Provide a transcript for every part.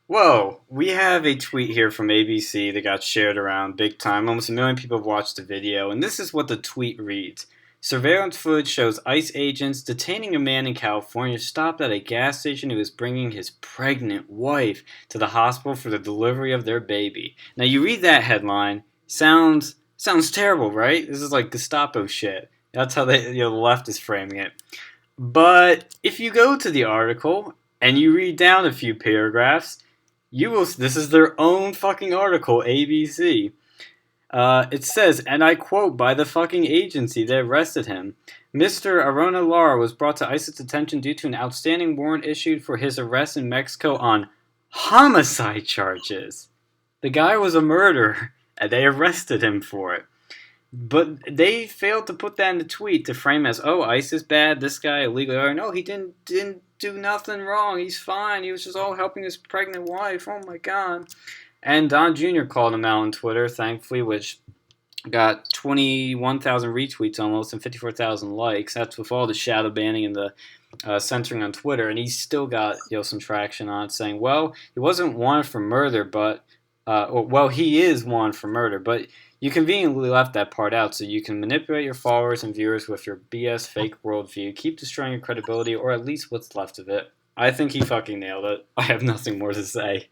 Whoa, we have a tweet here from ABC that got shared around big time. Almost a million people have watched the video, and this is what the tweet reads. Surveillance footage shows ICE agents detaining a man in California stopped at a gas station who was bringing his pregnant wife to the hospital for the delivery of their baby. Now you read that headline, sounds terrible, right? This is like Gestapo shit. That's how the left is framing it. But if you go to the article and you read down a few paragraphs, you will. This is their own fucking article, ABC. It says, and I quote, by the fucking agency that arrested him. Mr. Arona Lara was brought to ICE's attention due to an outstanding warrant issued for his arrest in Mexico on homicide charges. The guy was a murderer, and they arrested him for it. But they failed to put that in the tweet to frame as, oh, ICE is bad, this guy illegal. Or, no, he didn't do nothing wrong. He's fine. He was just all helping his pregnant wife. Oh my god. And Don Jr. called him out on Twitter, thankfully, which got 21,000 retweets almost and 54,000 likes. That's with all the shadow banning and the censoring on Twitter. And he's still got some traction on it, saying, well, he wasn't wanted for murder, but well, he is wanted for murder, but you conveniently left that part out so you can manipulate your followers and viewers with your BS fake worldview, keep destroying your credibility, or at least what's left of it. I think he fucking nailed it. I have nothing more to say.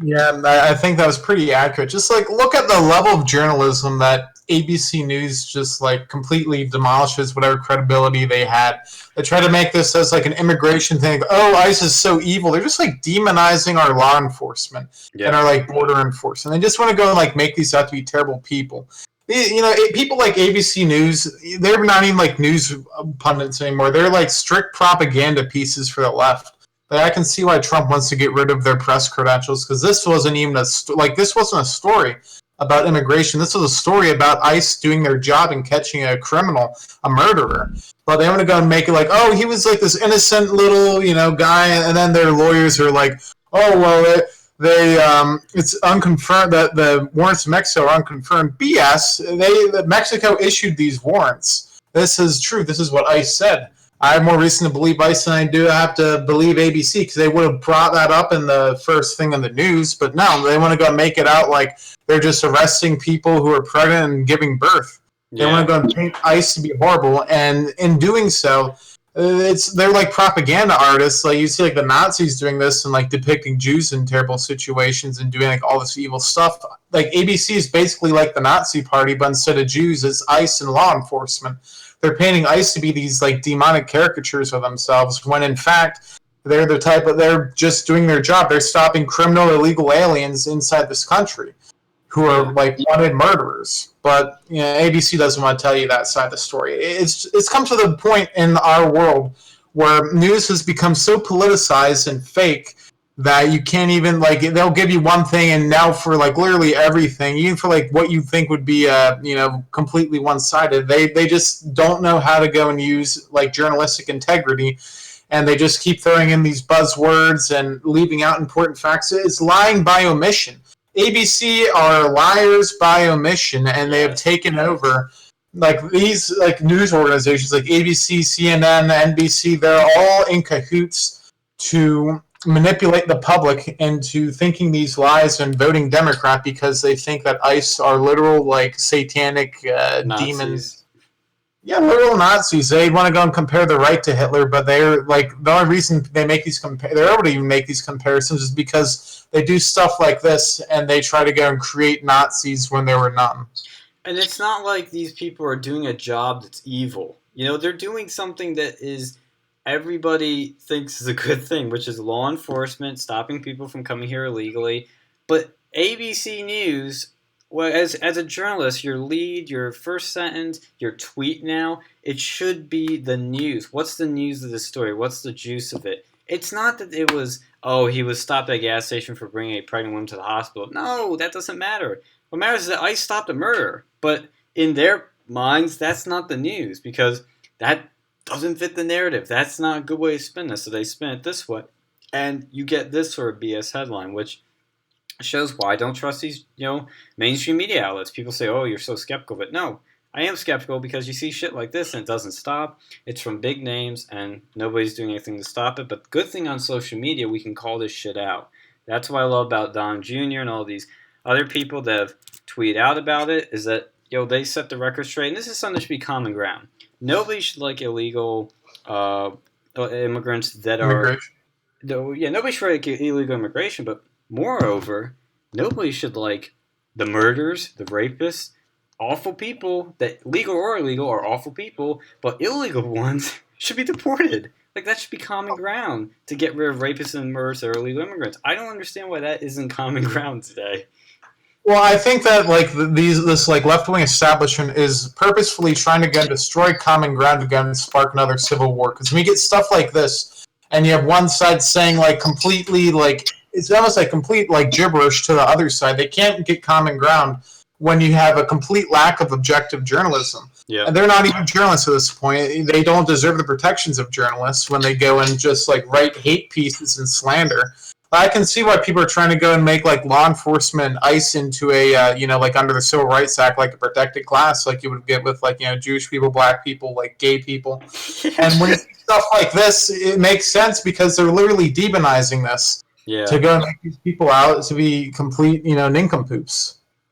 Yeah, I think that was pretty accurate. Just like look at the level of journalism that ABC News just like completely demolishes whatever credibility they had. They try to make this as like an immigration thing. Oh, ICE is so evil. They're just like demonizing our law enforcement and Yeah. our like border enforcement. They just want to go and like make these out to be terrible people. People like ABC News, they're not even like news pundits anymore. They're like strict propaganda pieces for the left. But I can see why Trump wants to get rid of their press credentials because this wasn't even this wasn't a story about immigration. This was a story about ICE doing their job and catching a criminal, a murderer. But they want to go and make it like, oh, he was like this innocent little guy, and then their lawyers are like, oh well, it's unconfirmed that the warrants in Mexico are unconfirmed. BS. Mexico issued these warrants. This is true. This is what ICE said. I have more reason to believe ICE than I do have to believe ABC because they would have brought that up in the first thing on the news. But no, they want to go make it out like they're just arresting people who are pregnant and giving birth. They want to Yeah. go and paint ICE to be horrible, and in doing so, they're like propaganda artists. Like you see, like the Nazis doing this and like depicting Jews in terrible situations and doing like all this evil stuff. Like ABC is basically like the Nazi Party, but instead of Jews, it's ICE and law enforcement. They're painting ICE to be these like demonic caricatures of themselves, when in fact they're just doing their job. They're stopping criminal illegal aliens inside this country who are Yeah. like wanted murderers. But ABC doesn't want to tell you that side of the story. It's come to the point in our world where news has become so politicized and fake that you can't even like they'll give you one thing and now for like literally everything, even for like what you think would be completely one-sided, they just don't know how to go and use like journalistic integrity, and they just keep throwing in these buzzwords and leaving out important facts. It's lying by omission. ABC are liars by omission, and they have Yes. taken over like these like news organizations like ABC, CNN, NBC. They're all in cahoots to manipulate the public into thinking these lies and voting Democrat because they think that ICE are literal like satanic demon. Nazis. Yeah, literal Nazis. They want to go and compare the right to Hitler, but they're like the only reason they make these they're able to even make these comparisons is because they do stuff like this and they try to go and create Nazis when there were none. And it's not like these people are doing a job that's evil. They're doing something that is everybody thinks is a good thing, which is law enforcement, stopping people from coming here illegally. But ABC News, well, as a journalist, your lead, your first sentence, your tweet now, it should be the news. What's the news of the story? What's the juice of it? It's not that it was, oh, he was stopped at a gas station for bringing a pregnant woman to the hospital. No, that doesn't matter. What matters is that ICE stopped a murder. But in their minds, that's not the news because that doesn't fit the narrative. That's not a good way to spin this. So they spin it this way. And you get this sort of BS headline, which shows why I don't trust these, mainstream media outlets. People say, oh, you're so skeptical. But no, I am skeptical because you see shit like this and it doesn't stop. It's from big names and nobody's doing anything to stop it. But good thing on social media, we can call this shit out. That's what I love about Don Jr. and all these other people that have tweeted out about it. Is that they set the record straight, and this is something that should be common ground. Nobody should like illegal immigrants that are. Immigration. Yeah, nobody should like illegal immigration, but moreover, nobody should like the murderers, the rapists, awful people that legal or illegal are awful people, but illegal ones should be deported. Like that should be common ground to get rid of rapists and murderers that are illegal immigrants. I don't understand why that isn't common ground today. Well, I think that like this like left wing establishment is purposefully trying to again destroy common ground again and spark another civil war. Because when you get stuff like this, and you have one side saying like completely like it's almost like complete like gibberish to the other side. They can't get common ground when you have a complete lack of objective journalism. Yeah. And they're not even journalists at this point. They don't deserve the protections of journalists when they go and just like write hate pieces and slander. I can see why people are trying to go and make like law enforcement ICE into a like under the Civil Rights Act like a protected class like you would get with like Jewish people, black people, like gay people. And when you see stuff like this, it makes sense because they're literally demonizing this Yeah. to go and make these people out to be complete nincompoops.